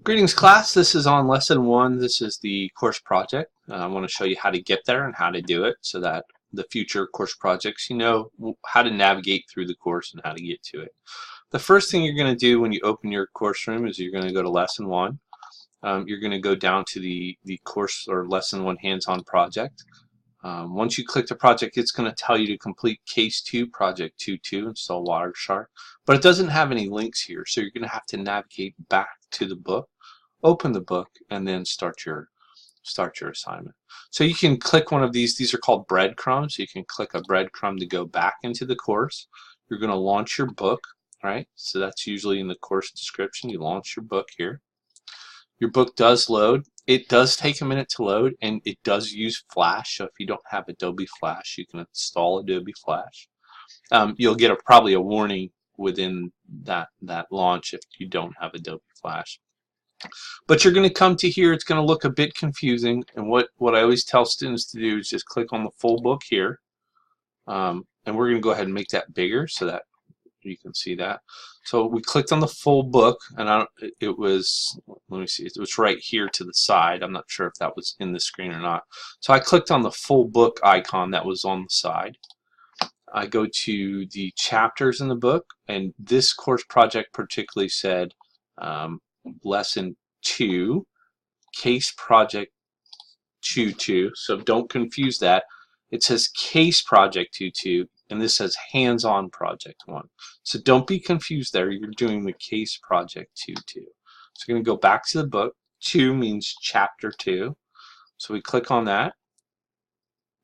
Greetings class, this is on lesson 1. This is the course project. I want to show you how to get there and how to do it so that the future course projects, you know how to navigate through the course and how to get to it. The first thing you're going to do when you open your course room is you're going to go to lesson 1. You're going to go down to the course or lesson 1 hands-on project. Once you click the project, it's going to tell you to complete case 2, project 2.2, install Wireshark, but it doesn't have any links here, so you're going to have to navigate back to the book, open the book, and then start your assignment. So you can click one of these are called breadcrumbs. You can click a breadcrumb to go back into the course. You're going to launch your book, right? So that's usually in the course description. You launch your book here. Your book does load. It does take a minute to load, and it does use Flash. So if you don't have Adobe Flash, you can install Adobe Flash. You'll get probably a warning within that launch if you don't have Adobe Flash. But you're going to come to here. It's going to look a bit confusing, and what I always tell students to do is just click on the full book here, and we're going to go ahead and make that bigger so that you can see that. So we clicked on the full book, and it was, let me see, it was right here to the side. I'm not sure if that was in the screen or not. So I clicked on the full book icon that was on the side. I go to the chapters in the book, and this course project particularly said lesson 2, case project 2.2. So don't confuse that. It says case project 2.2, and this says hands-on project 1. So don't be confused there. You're doing the case project 2.2. So we're going to go back to the book. 2 means chapter 2. So we click on that.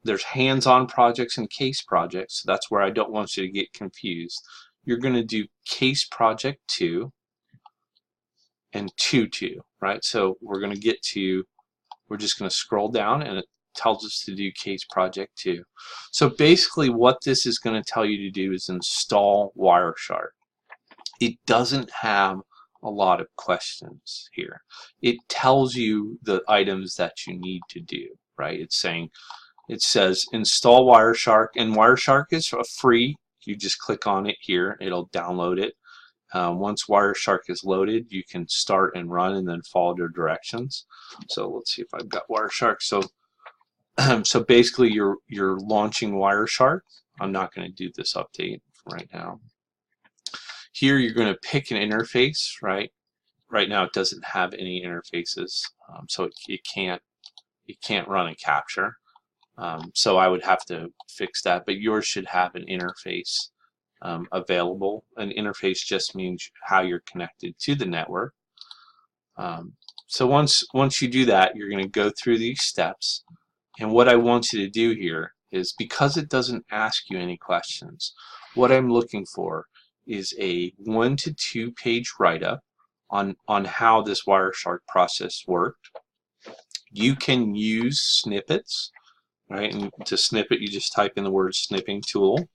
There's hands-on projects and case projects. So that's where I don't want you to get confused. You're going to do case project 2 and 2.2, right? So we're going to get to, we're just going to scroll down, and it tells us to do case project 2. So basically what this is going to tell you to do is install Wireshark. It doesn't have a lot of questions here. It tells you the items that you need to do, right? It's saying, it says install Wireshark, and Wireshark is free. You just click on it here, it'll download it. Once Wireshark is loaded, you can start and run and then follow the directions. So let's see if I've got Wireshark. So basically you're launching Wireshark. I'm not going to do this update right now. Here you're going to pick an interface, right? Right now it doesn't have any interfaces, so it can't run a capture. So I would have to fix that, but yours should have an interface available. An interface just means how you're connected to the network. So once you do that, you're going to go through these steps. And what I want you to do here is, because it doesn't ask you any questions, what I'm looking for is a 1 to 2 page write-up on how this Wireshark process worked. You can use snippets, right? And to snip it, you just type in the word snipping tool.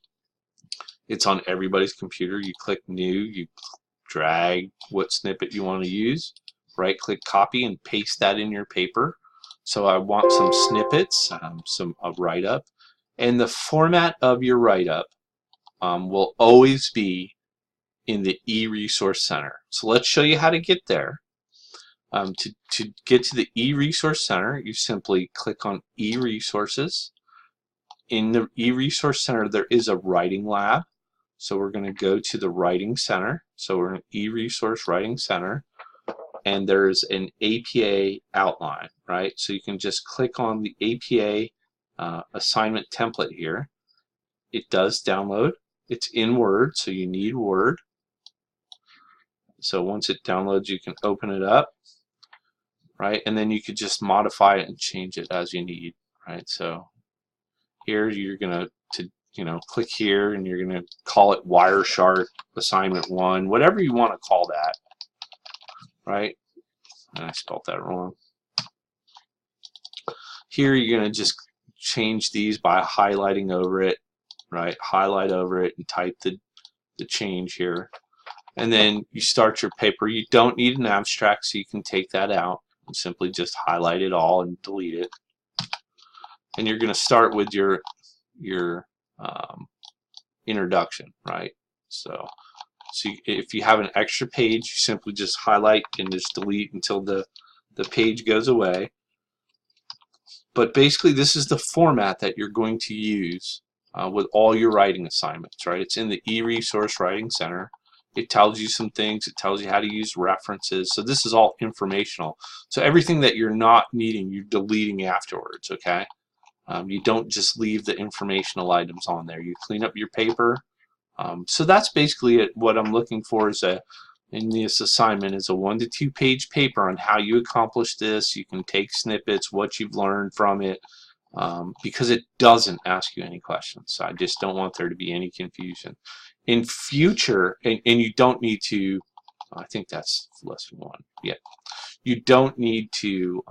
It's on everybody's computer. You click new, you drag what snippet you want to use, right click copy and paste that in your paper. So I want some snippets, a write-up, and the format of your write-up will always be in the eResource Center. So let's show you how to get there. To get to the eResource Center, you simply click on eResources. In the eResource Center, there is a writing lab. So we're going to go to the Writing Center. So we're in eResource Writing Center, and there's an APA outline, right? So you can just click on the APA assignment template here. It does download. It's in Word, so you need Word. So once it downloads, you can open it up, right? And then you could just modify it and change it as you need, right? So here you're going to click here, and you're going to call it Wireshark assignment 1, whatever you want to call that, right? And I spelled that wrong. Here you're going to just change these by highlighting over it, right? Highlight over it and type the change here. And then you start your paper. You don't need an abstract, so you can take that out and simply just highlight it all and delete it. And you're going to start with your introduction, right? So So if you have an extra page, you simply just highlight and just delete until the page goes away. But basically, this is the format that you're going to use with all your writing assignments, right? It's in the eResource Writing Center. It tells you some things. It tells you how to use references. So this is all informational. So everything that you're not needing, you're deleting afterwards, okay? You don't just leave the informational items on there. You clean up your paper. So that's basically it. What I'm looking for is in this assignment is a 1 to 2 page paper on how you accomplish this. You can take snippets, what you've learned from it, because it doesn't ask you any questions. So I just don't want there to be any confusion. In future, and you don't need to, I think that's lesson 1. Yeah, you don't need to,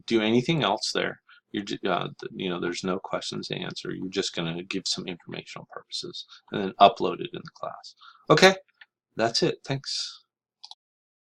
do anything else there. There's no questions to answer. You're just going to give some informational purposes and then upload it in the class. Okay, that's it. Thanks.